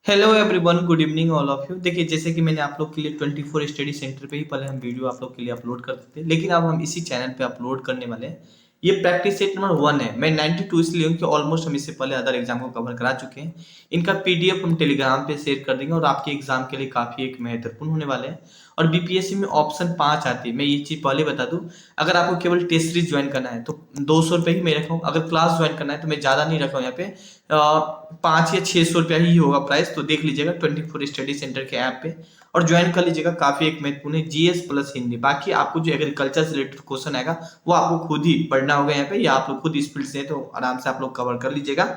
Hello everyone, good evening all of you. देखिए, जैसे कि मैंने आप लोग के लिए 24 स्टडी सेंटर पे ही पहले हम वीडियो आप लोग के लिए अपलोड करते थे, लेकिन अब हम इसी चैनल पे अपलोड करने वाले हैं। ये प्रैक्टिस सेट नंबर 1 है। मैं 92 इसलिए हूँ कि ऑलमोस्ट हम इससे पहले अदर एग्जाम को कवर करा चुके हैं। इनका पीडीएफ हम टेलीग्राम पे शेयर कर देंगे और आपके एग्जाम के लिए काफ़ी एक महत्वपूर्ण होने वाले हैं। और बीपीएससी में ऑप्शन 5 आती है, मैं ये चीज़ पहले बता दूँ। अगर आपको केवल टेस्ट सीरीज ज्वाइन करना है तो 200 रुपये ही मैं रखा हूँ। अगर क्लास ज्वाइन करना है तो मैं ज़्यादा नहीं रखा हूँ यहाँ पे। 5 या 600 रुपया ही होगा प्राइस, तो देख लीजिएगा 24 स्टडी सेंटर के ऐप पे और ज्वाइन कर लीजिएगा। काफी एक महत्वपूर्ण है, जीएस प्लस हिंदी। बाकी आपको जो एग्रीकल्चर से रिलेटेड क्वेश्चन आएगा वो आपको खुद ही पढ़ना होगा यहाँ पे, या आप लोग खुद स्पीड से तो आराम से आप लोग कवर कर लीजिएगा।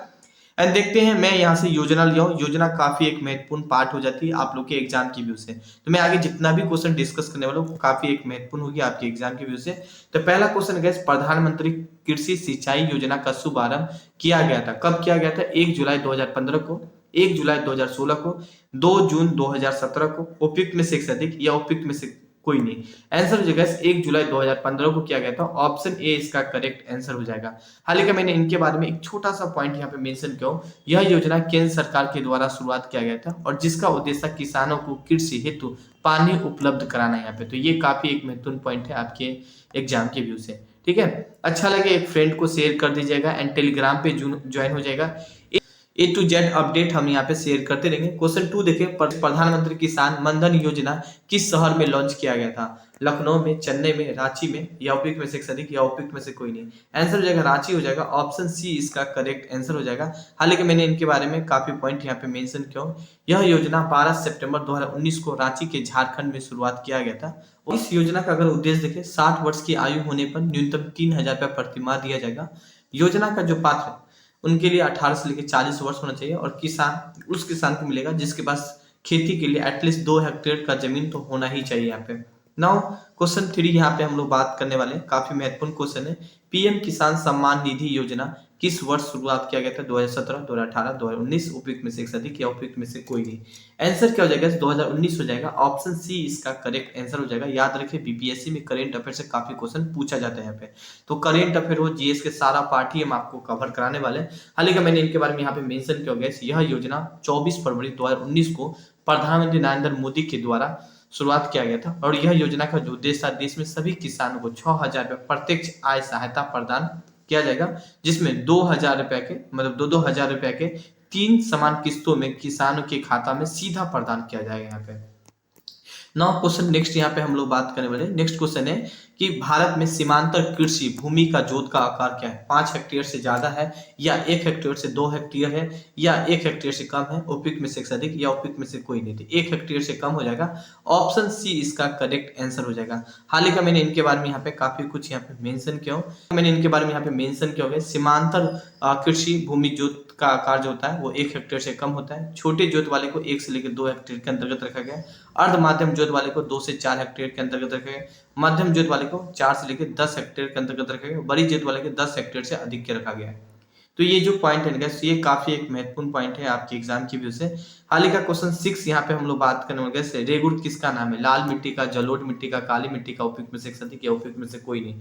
एंड देखते हैं, मैं यहाँ से योजना लिया हूँ। योजना काफी एक महत्वपूर्ण पार्ट हो जाती है आप लोग के एग्जाम की व्यू से। तो मैं आगे जितना भी क्वेश्चन डिस्कस करने वाला हूँ वो काफी एक महत्वपूर्ण होगी आपके एग्जाम की व्यू से। तो पहला क्वेश्चन है, प्रधानमंत्री कृषि सिंचाई योजना का शुभारंभ किया गया था। कब किया गया था? 1 जुलाई 2015 को, 1 जुलाई 2016 को, 2 जून 2017 को, उपयुक्त में से एक से अधिक या उपयुक्त में से कोई नहीं। आंसर हो जाएगा 1 जुलाई 2015 को किया गया था। ऑप्शन ए इसका करेक्ट आंसर हो जाएगा। हालांकि मैंने इनके बारे में एक छोटा सा पॉइंट यहाँ पे मेंशन किया हूँ। यह योजना केंद्र सरकार के द्वारा शुरुआत किया गया था और जिसका उद्देश्य किसानों को कृषि हेतु पानी उपलब्ध कराना है यहाँ पे। तो ये काफी एक महत्वपूर्ण पॉइंट है आपके एग्जाम के व्यू से। ठीक है, अच्छा लगे एक फ्रेंड को शेयर कर दीजिएगा एंड टेलीग्राम पे ज्वाइन हो जाएगा। A to Z अपडेट हम यहाँ पे शेयर करते रहेंगे। क्वेश्चन 2 देखिए, प्रधानमंत्री किसान मनधन योजना किस शहर में लॉन्च किया गया था? लखनऊ में, चेन्नई में, रांची में, या उपयुक्त में से एक से अधिक या उपयुक्त में से कोई नहीं। आंसर हो जाएगा रांची हो जाएगा। ऑप्शन सी इसका करेक्ट आंसर हो जाएगा। हालांकि मैंने इनके बारे में काफी पॉइंट यहाँ पे मेंशन किया हूँ। यह योजना 12 सितंबर 2019 को रांची के झारखंड में शुरुआत किया गया था। और इस योजना का अगर उद्देश्य देखें, 60 वर्ष की आयु होने पर न्यूनतम 3,000 रुपया प्रतिमाह दिया जाएगा। योजना का जो पात्र उनके लिए 18 से लेकर 40 वर्ष होना चाहिए और किसान उस किसान को मिलेगा जिसके पास खेती के लिए एटलीस्ट 2 हेक्टेयर का जमीन तो होना ही चाहिए यहाँ पे। नाउ क्वेश्चन 3 यहाँ पे हम लोग बात करने वाले हैं, काफी महत्वपूर्ण क्वेश्चन है। पीएम किसान सम्मान निधि योजना किस वर्ष शुरुआत किया गया था? 2017, 2018, 2019, उपयुक्त में से एक से अधिक या उपयुक्त में से कोई नहीं। आंसर क्या हो जाएगा? 2019 हो जाएगा। ऑप्शन सी इसका करेक्ट आंसर हो जाएगा। याद रखिए, बीपीएससी में करेंट अफेयर से काफी क्वेश्चन पूछा जाता है यहाँ पे। तो करेंट अफेयर हो, जीएस के सारा पार्ट ही हम आपको कवर कराने वाले हैं। हालांकि मैंने इनके बारे में यहाँ पे मेंशन किया गया, यह योजना 24 फरवरी 2019 को प्रधानमंत्री नरेंद्र मोदी के द्वारा शुरुआत किया गया था और यह योजना का जो उद्देश्य था, देश में सभी किसानों को 6,000 रुपये प्रत्यक्ष आय सहायता प्रदान किया जाएगा, जिसमें 2,000 रुपए के मतलब 2,000 रुपए के 3 समान किस्तों में किसानों के खाता में सीधा प्रदान किया जाएगा यहाँ पे। नाउ क्वेश्चन नेक्स्ट यहाँ पे हम लोग बात करने वाले। नेक्स्ट क्वेश्चन है कि भारत में सीमांतर कृषि भूमि का जोत का आकार क्या है? 5 हेक्टेयर से ज्यादा है, या 1 हेक्टेयर से 2 हेक्टेयर है, या 1 हेक्टेयर से कम है, उपयुक्त में से एक से अधिक या उपयुक्त में से कोई नहीं। 1 हेक्टेयर से कम हो जाएगा। ऑप्शन सी इसका करेक्ट आंसर हो जाएगा। हालांकि मैंने इनके बारे में यहाँ पे काफी कुछ यहाँ पे मेंशन किया हूँ। मैंने इनके बारे में यहाँ पे मेंशन किया होगा, सीमांतर कृषि भूमि जोत का आकार जो होता है वो 1 हेक्टेयर से कम होता है। छोटे जोत वाले को 1 से लेकर 2 हेक्टेयर के अंतर्गत रखा गया है। अर्ध माध्यम जोत वाले को 2 से 4 हेक्टेयर के अंतर्गत रखा गया। मध्यम जोत वाले को 4 से लेकर 10 हेक्टेयर के अंतर्गत रखा गया। बड़ी जोत वाले को 10 हेक्टेयर से अधिक के रखा गया है। तो ये जो पॉइंट है गाइस, ये काफी एक महत्वपूर्ण पॉइंट है आपके एग्जाम की व्यू से। हाल ही का क्वेश्चन 6 यहाँ पे हम लोग बात करने वाले। रेगुड़ किसका नाम है? लाल मिट्टी का, जलोढ़ मिट्टी का, काली मिट्टी का, उपयुक्त में से एक से अधिक या उपयुक्त में से कोई नहीं।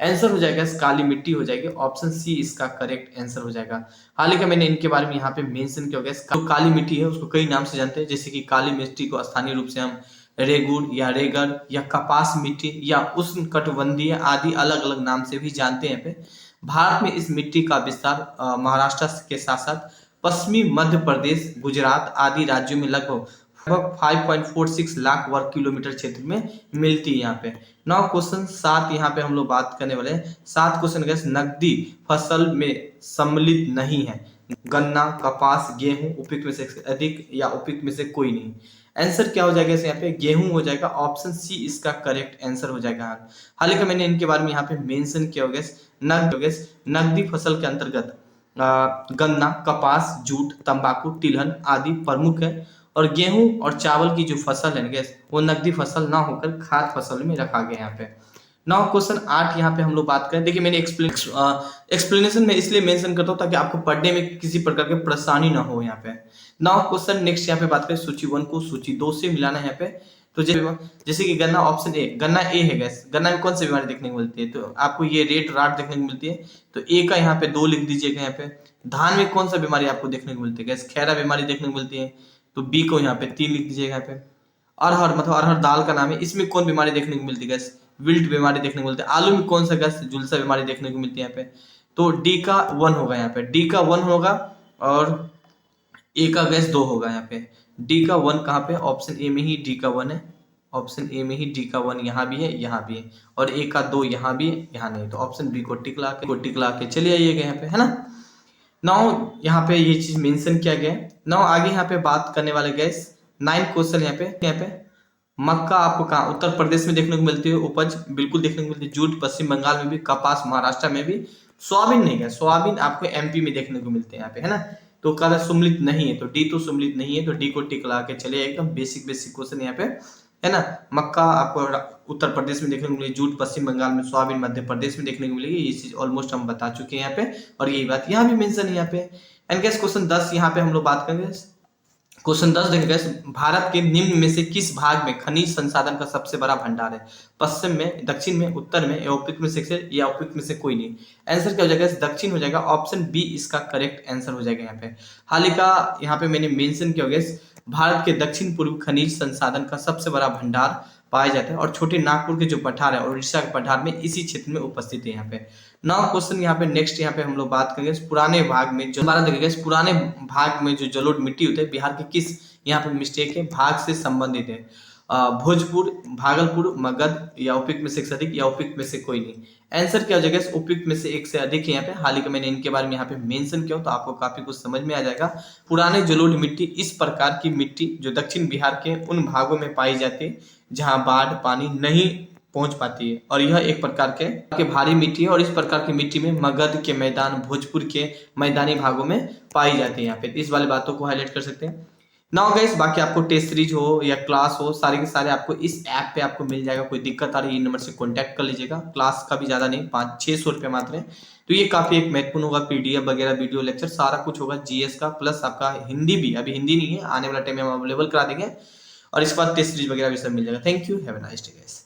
आंसर हो जाएगा काली मिट्टी हो जाएगी। ऑप्शन सी इसका करेक्ट आंसर हो जाएगा। हालांकि मैंने इनके बारे में यहाँ पे मेंशन किया गया, जो काली मिट्टी है उसको कई नाम से जानते हैं, जैसे कि काली मिट्टी को स्थानीय रूप से हम रेगुड़ या रेगर या कपास मिट्टी या उष्णकटिबंधीय आदि अलग अलग नाम से भी जानते हैं। पे भारत में इस मिट्टी का विस्तार महाराष्ट्र के साथ साथ पश्चिमी मध्य प्रदेश, गुजरात आदि राज्यों में लगभग 5.46 लाख वर्ग किलोमीटर क्षेत्र में मिलती है यहाँ पे। नौ क्वेश्चन 7 यहाँ पे हम लोग बात करने वाले हैं। 7 क्वेश्चन गैस नकदी फसल में सम्मिलित नहीं है। गन्ना, कपास, गेहूं, उपयुक्त में से अधिक या उपयुक्त में से कोई नहीं। आंसर क्या हो जाएगा यहाँ पे? गेहूं हो जाएगा। ऑप्शन सी इसका करेक्ट आंसर हो जाएगा। हालांकि मैंने इनके बारे में यहाँ पे मेंशन किया होगा, नकदी फसल के अंतर्गत गन्ना, कपास, जूट, तंबाकू, तिलहन आदि प्रमुख है और गेहूं और चावल की जो फसल है गैस वो नकदी फसल ना होकर खाद्य फसल में रखा गया यहाँ पे। नाउ क्वेश्चन 8 यहाँ पे हम लोग बात करें। देखिए, मैंने एक्सप्लेनेशन में इसलिए मेंशन करता हूँ ताकि आपको पढ़ने में किसी प्रकार की परेशानी ना हो यहाँ पे। नाउ क्वेश्चन नेक्स्ट यहाँ पे बात करें, सूची 1 को सूची 2 से मिलाना है यहाँ पे। तो जैसे कि गन्ना, ऑप्शन ए, गन्ना ए है गैस। गन्ना में कौन सी बीमारी देखने को मिलती है? तो आपको ये रेड राट देखने को मिलती है, तो ए का यहाँ पे 2 लिख दीजिएगा यहाँ पे। धान में कौन सा बीमारी आपको देखने को मिलती है गैस? खैरा बीमारी देखने को मिलती है। तो बी को यहाँ पे 3 लिख दीजिएगा यहाँ पे। अरहर मतलब अरहर दाल का नाम है, इसमें कौन बीमारी देखने को मिलती है गैस, विल्ट बीमारी देखने को मिलती है। आलू में कौन सा गैस, झुलसा बीमारी देखने को मिलती है यहाँ पे। तो डी का 1 होगा यहाँ पे, डी का 1 होगा और ए का गैस 2 होगा यहाँ पे। डी का 1 कहाँ पे, ऑप्शन ए में ही डी का 1 है, ऑप्शन ए में ही डी का 1 यहाँ भी है, यहाँ भी है, और ए का 2 यहाँ भी है, यहाँ नहीं। तो ऑप्शन बी को टिक ला के चले आइएगा यहाँ पे, है ना। नाउ यहाँ पे ये चीज मेंशन किया गया है। नाउ आगे यहाँ पे बात करने वाले गैस 9 क्वेश्चन यहाँ पे मक्का आपको कहाँ, उत्तर प्रदेश में देखने को मिलती है उपज, बिल्कुल देखने को मिलती है। जूट पश्चिम बंगाल में भी, कपास महाराष्ट्र में भी, सोयाबीन नहीं है, सोयाबीन आपको एमपी में देखने को मिलते हैं यहाँ पे, है ना। तो कहा सुमलित नहीं है, तो डी तो सुमलित नहीं है, तो डी को टिक ला के चलिए, एकदम बेसिक क्वेश्चन यहाँ पे, है ना। मक्का आपको उत्तर प्रदेश में देखने को मिलेगी, जूट पश्चिम बंगाल में, सोयाबीन मध्य प्रदेश में देखने को मिलेगी। ये चीज ऑलमोस्ट हम बता चुके हैं यहाँ पे, और यही बात यहाँ भी मेंशन है यहाँ पे। एंड गैस क्वेश्चन 10 यहाँ पे हम लोग बात करेंगे। क्वेश्चन 10 देखेंगे, भारत के निम्न में से किस भाग में खनिज संसाधन का सबसे बड़ा भंडार है, पश्चिम में, दक्षिण में, उत्तर में, या उपयुक्त में से, या उपयुक्त में से कोई नहीं। आंसर क्या हो जाएगा, दक्षिण हो जाएगा, ऑप्शन बी इसका करेक्ट आंसर हो जाएगा यहाँ पे। हाल ही का यहाँ पे मैंने मेंशन किया होगा, भारत के दक्षिण पूर्व खनिज संसाधन का सबसे बड़ा भंडार पाया जाता है, और छोटे नागपुर के जो पठार है और उड़ीसा के पठार में इसी क्षेत्र में उपस्थित है यहाँ पे। नौ क्वेश्चन यहाँ पे नेक्स्ट यहाँ पे हम लोग बात करेंगे पुराने भाग में, जो हमारा देखेंगे पुराने भाग में जो जलोढ़ मिट्टी होते हैं, बिहार के किस यहाँ पे मिस्टेक है, भाग से संबंधित है। भोजपुर, भागलपुर, मगध, या उपयुक्त में से एक से अधिक, या उपयुक्त में से कोई नहीं। आंसर क्या हो जाएगा, उपयुक्त में से एक से अधिक है यहाँ पे। हाल ही का मैंने इनके बारे में यहाँ पे मेंशन किया, तो आपको काफी कुछ समझ में आ जाएगा। पुराने जलोढ़ मिट्टी इस प्रकार की मिट्टी जो दक्षिण बिहार के उन भागों में पाई जाती है जहां बाढ़ पानी नहीं पहुंच पाती है, और यह एक प्रकार के भारी मिट्टी है, और इस प्रकार की मिट्टी में मगध के मैदान, भोजपुर के मैदानी भागों में पाई जाती है यहाँ पे। इस वाली बातों को हाईलाइट कर सकते हैं। नाउ गाइस, बाकी आपको टेस्ट सीरीज हो या क्लास हो, सारे के सारे आपको इस ऐप पे आपको मिल जाएगा। कोई दिक्कत आ रही है, नंबर से कांटेक्ट कर लीजिएगा। क्लास का भी ज्यादा नहीं, 500-600 रुपये मात्र है। तो ये काफी एक महत्वपूर्ण होगा, पीडीएफ वगैरह, वीडियो लेक्चर सारा कुछ होगा जीएस का, प्लस आपका हिंदी भी, अभी हिंदी नहीं है, आने वाला टाइम में हम अवेलेबल करा देंगे, और इसके बाद टेस्ट सीरीज वगैरह भी सब मिल जाएगा। Thank you, have a nice day guys.